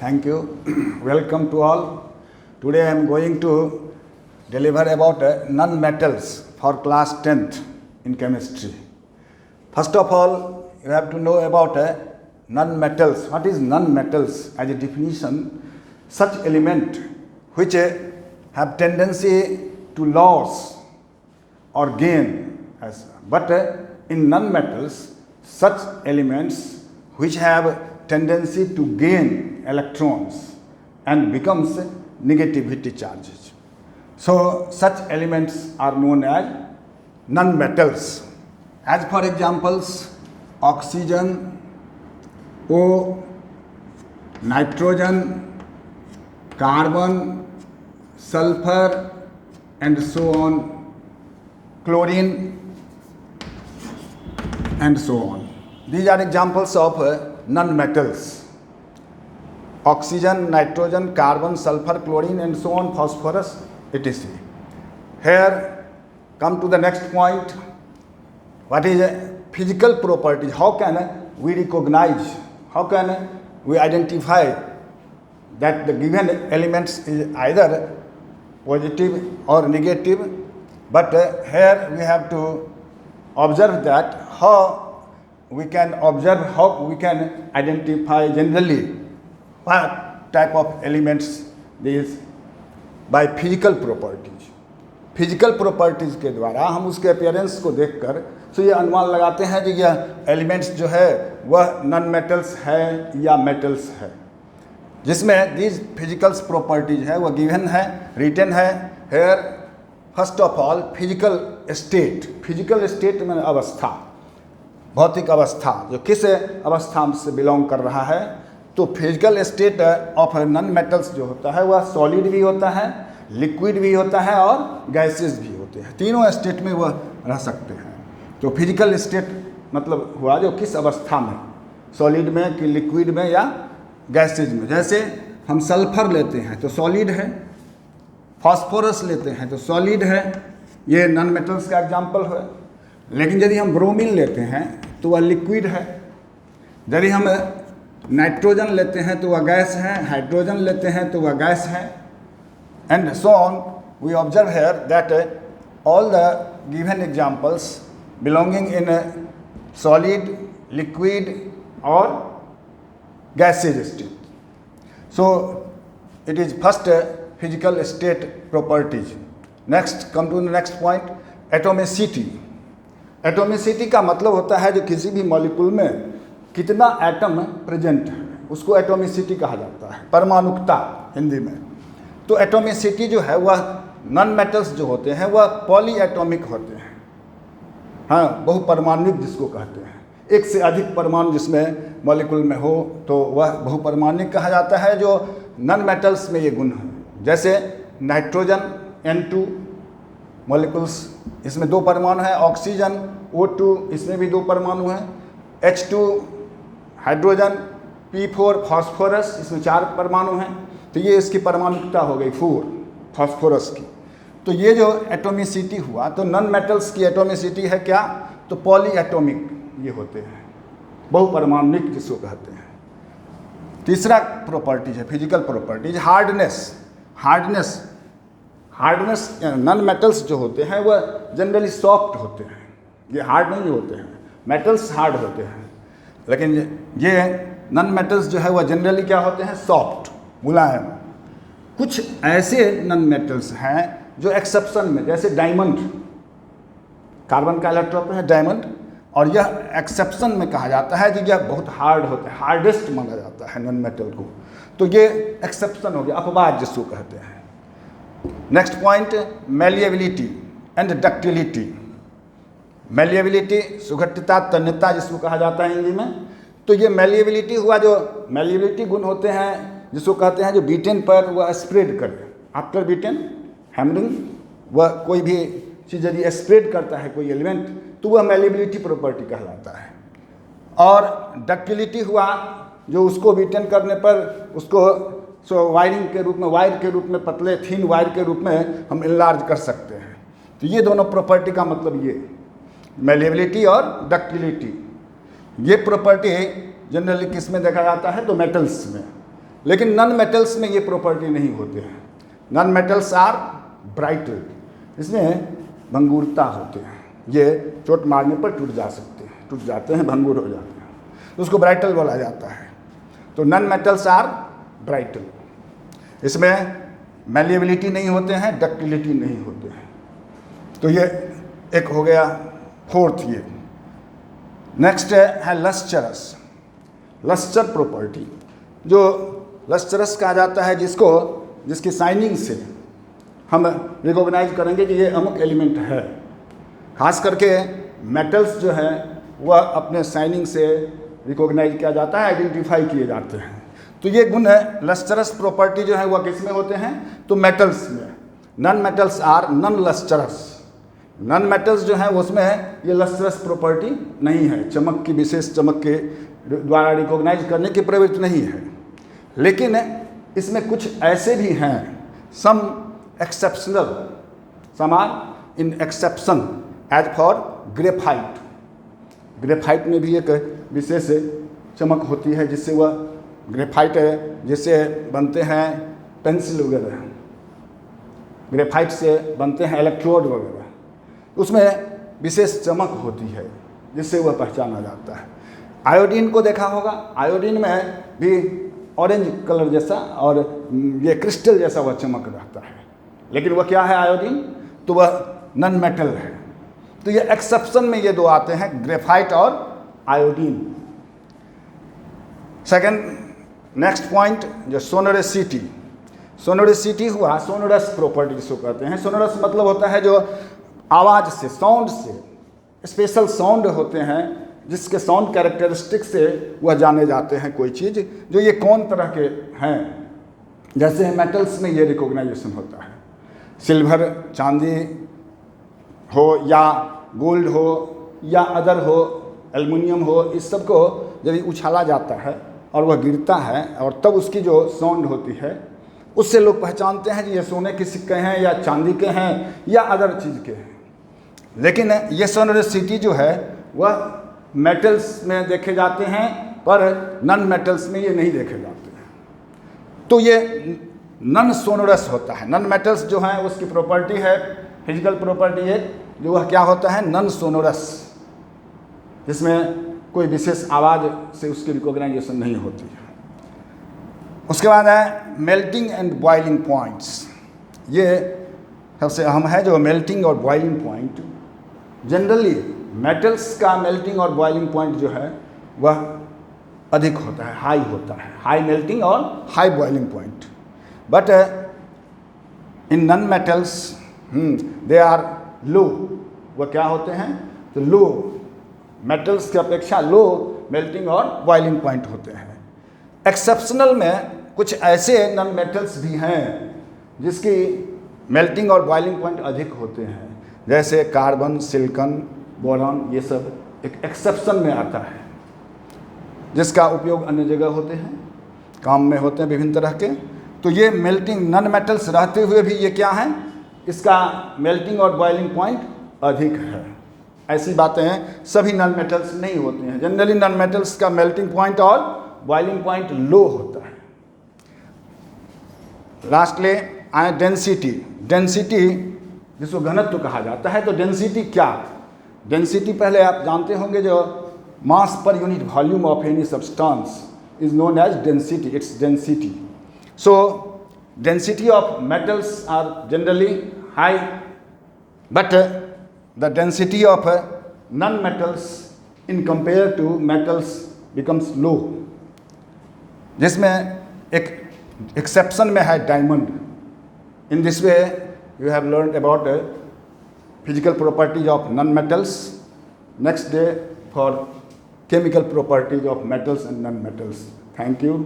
Thank you. Welcome to all. Today I am going to deliver about non-metals for class 10th in chemistry. First of all, you have to know about non-metals. What is non-metals? As a definition, such element which have tendency to loss or gain. But in non-metals, such elements which have tendency to gain electrons and becomes negativity charges. So such elements are known as non-metals. As for examples, oxygen, O, nitrogen, carbon, sulfur, and so on, chlorine, and so on. These are examples of non-metals. Oxygen, nitrogen, carbon, sulfur, chlorine, and so on, phosphorus, etc. Here come to the next point. What is physical properties? How can we recognize, how can we identify that the given elements is either positive or negative? But here we have to observe that how we can observe, how we can identify generally what type of elements these by physical properties. Physical properties के द्वारा हम उसके appearance को देखकर तो ये अनुमान लगाते हैं कि यह एलिमेंट्स जो है वह नॉन मेटल्स है या मेटल्स है, जिसमें दीज फिजिकल्स प्रॉपर्टीज है वह गिवन है, रिटन है। Hair first of all physical state. Physical state में अवस्था, भौतिक अवस्था, जो किस अवस्था से बिलोंग कर रहा है। तो physical state of non metals जो होता है वह सॉलिड भी होता है, लिक्विड भी होता है और गैसेस भी होते हैं। तीनों स्टेट में वह रह सकते हैं। तो फिजिकल स्टेट मतलब हुआ जो किस अवस्था में, सॉलिड में कि लिक्विड में या गैसेज में। जैसे हम सल्फर लेते हैं तो सॉलिड है, फास्फोरस लेते हैं तो सॉलिड है, ये नॉन मेटल्स का एग्जाम्पल है। लेकिन यदि हम ब्रोमीन लेते हैं तो वह लिक्विड है, यदि हम नाइट्रोजन लेते हैं तो वह गैस है, हाइड्रोजन लेते हैं तो वह गैस है, and so on. We observe here that all the given examples belonging in solid, liquid और gases state. So it is first physical state properties. Next, come to the next point, atomicity. Atomicity का मतलब होता है जो किसी भी molecule में कितना एटम प्रेजेंट है, उसको एटोमिसिटी कहा जाता है, परमाणुकता हिंदी में। तो एटोमिसिटी जो है वह नॉन मेटल्स जो होते हैं वह पॉली एटॉमिक होते हैं, हाँ, बहुपरमाणुक जिसको कहते हैं। एक से अधिक परमाणु जिसमें मॉलिक्यूल में हो तो वह बहुपरमाणुक कहा जाता है। जो नॉन मेटल्स में ये गुण है, जैसे नाइट्रोजन N2 मॉलिक्यूल्स, इसमें 2 परमाणु हैं, ऑक्सीजन O2 इसमें भी 2 परमाणु हैं, H2 हाइड्रोजन, P4 फास्फोरस इसमें 4 परमाणु हैं। तो ये इसकी परमाणुकता हो गई 4 फास्फोरस की। तो ये जो एटोमिसिटी हुआ, तो नॉन मेटल्स की एटोमिसिटी है क्या, तो पॉली एटॉमिक ये होते हैं, बहुपरमाणुक जिसको कहते हैं। तीसरा प्रॉपर्टीज है physical properties, hardness. Non metals जो होते हैं वह जनरली सॉफ्ट होते हैं, ये हार्ड नहीं होते हैं। मेटल्स हार्ड होते हैं, लेकिन ये नॉन मेटल्स जो है वह जनरली क्या होते हैं, सॉफ्ट, मुलायम। कुछ ऐसे नॉन मेटल्स हैं जो एक्सेप्शन में, जैसे डायमंड, कार्बन का इलेक्ट्रॉन है डायमंड, और यह एक्सेप्शन में कहा जाता है कि यह बहुत हार्ड होता है, हार्डेस्ट माना जाता है नॉन मेटल को। तो ये एक्सेप्शन हो गया, अपवाद जिसको कहते हैं। Next point, malleability and ductility. Malleability सुघट्यता, तन्यता जिसको कहा जाता है हिंदी में। तो ये मेलिएबिलिटी हुआ, जो मेलिएबिलिटी गुण होते हैं जिसको कहते हैं जो बीटेन पर वह स्प्रेड करे, आफ्टर बीटेन हैमरिंग, वह कोई भी चीज़ यदि स्प्रेड करता है कोई एलिमेंट तो वह मेलिएबिलिटी प्रॉपर्टी कहलाता है। और डक्टिलिटी हुआ जो उसको बीटेन करने पर उसको वायरिंग के रूप में, वायर के रूप में, पतले थिन वायर के रूप में हम इनलार्ज कर सकते हैं। तो ये दोनों प्रॉपर्टी का मतलब ये मेलिएबिलिटी और डक्टिलिटी। ये प्रॉपर्टी जनरली किस में देखा जाता है, तो मेटल्स में। लेकिन नॉन मेटल्स में ये प्रॉपर्टी नहीं होते हैं। नॉन मेटल्स आर ब्राइटर, इसमें भंगुरता होते हैं, ये चोट मारने पर टूट जाते हैं, भंगुर हो जाते हैं, तो उसको ब्राइटल बोला जाता है। तो नॉन मेटल्स आर ब्राइटल, इसमें मैलिएबिलिटी नहीं होते हैं, डक्टिलिटी नहीं होते हैं। तो ये एक हो गया फोर्थ। ये नेक्स्ट है लस्चरस, लस्चर प्रॉपर्टी, जो लस्चरस कहा जाता है जिसकी शाइनिंग से हम रिकॉग्नाइज करेंगे कि ये अमुक एलिमेंट है। खास करके मेटल्स जो है वह अपने शाइनिंग से रिकॉग्नाइज किया जाता है, आइडेंटिफाई किए जाते हैं। तो ये गुण है लस्चरस प्रॉपर्टी जो है वह किस में होते हैं, तो मेटल्स में। Non metals are non lustrous, non metals जो है उसमें ये लस्चरस प्रॉपर्टी नहीं है, चमक की विशेष चमक के द्वारा रिकॉग्नाइज करने की प्रवृत्ति नहीं है। लेकिन इसमें कुछ ऐसे भी हैं, some exceptional, some are in exception, as for graphite. Graphite में भी एक विशेष चमक होती है, जिससे वह ग्रेफाइट जिससे बनते हैं पेंसिल वगैरह, ग्रेफाइट से बनते हैं इलेक्ट्रोड वगैरह, उसमें विशेष चमक होती है जिससे वह पहचाना जाता है। आयोडीन को देखा होगा, आयोडीन में भी ऑरेंज कलर जैसा और ये क्रिस्टल जैसा वह चमक रहता है, लेकिन वह क्या है आयोडीन, तो वह नॉन मेटल है। तो ये एक्सेप्शन में ये दो आते हैं, ग्रेफाइट और आयोडीन। सेकंड नेक्स्ट पॉइंट जो सोनोरेसिटी, सोनोरेसिटी हुआ सोनोरस प्रॉपर्टी जिसको कहते हैं। सोनोरस मतलब होता है जो आवाज़ से, साउंड से, स्पेशल साउंड होते हैं जिसके साउंड कैरेक्टरिस्टिक से वह जाने जाते हैं कोई चीज़, जो ये कौन तरह के हैं। जैसे मेटल्स में ये रिकॉग्नाइजेशन होता है, सिल्वर चांदी हो या गोल्ड हो या अदर हो, एल्युमिनियम हो, इस सब को यदि उछाला जाता है और वह गिरता है और तब उसकी जो साउंड होती है उससे लोग पहचानते हैं कि ये सोने के सिक्के हैं या चांदी के हैं या अदर चीज़ के हैं। लेकिन ये सोनोरेसिटी जो है वह मेटल्स में देखे जाते हैं, पर नॉन मेटल्स में ये नहीं देखे जाते हैं। तो ये नॉन सोनोरस होता है। नॉन मेटल्स जो हैं उसकी प्रॉपर्टी है, फिजिकल प्रॉपर्टी है, जो वह क्या होता है, नॉन सोनोरस, जिसमें कोई विशेष आवाज़ से उसकी रिकॉग्नाइजेशन नहीं होती है। उसके बाद है मेल्टिंग एंड बॉइलिंग पॉइंट्स। ये सबसे अहम है, जो मेल्टिंग और बॉइलिंग पॉइंट। जनरली मेटल्स का मेल्टिंग और बॉइलिंग पॉइंट जो है वह अधिक होता है, हाई होता है, हाई मेल्टिंग और high boiling point. But in non metals they are low, वह क्या होते हैं, तो लो, मेटल्स की अपेक्षा लो मेल्टिंग और बॉइलिंग पॉइंट होते हैं। एक्सेप्शनल में कुछ ऐसे नॉन मेटल्स भी हैं जिसकी मेल्टिंग और बॉइलिंग पॉइंट अधिक होते हैं, जैसे कार्बन, सिलिकॉन, बोरॉन, ये सब एक एक्सेप्शन में आता है, जिसका उपयोग अन्य जगह होते हैं, काम में होते हैं विभिन्न तरह के। तो ये मेल्टिंग नॉन मेटल्स रहते हुए भी ये क्या है, इसका मेल्टिंग और बॉइलिंग पॉइंट अधिक है। ऐसी बातें सभी नॉन मेटल्स नहीं होती हैं। जनरली नॉन मेटल्स का मेल्टिंग पॉइंट और बॉइलिंग पॉइंट लो होता है। लास्टली आए डेंसिटी। डेंसिटी जिसको घनत्व कहा जाता है। तो डेंसिटी क्या, डेंसिटी पहले आप जानते होंगे, जो mass per unit volume of any substance is known as density, its density. So density of metals are generally high, but the density of non-metals in compare to metals becomes low, जिसमें एक exception में है diamond. In this way you have learn about physical properties of non metals. Next day for chemical properties of metals and non-metals. Thank you.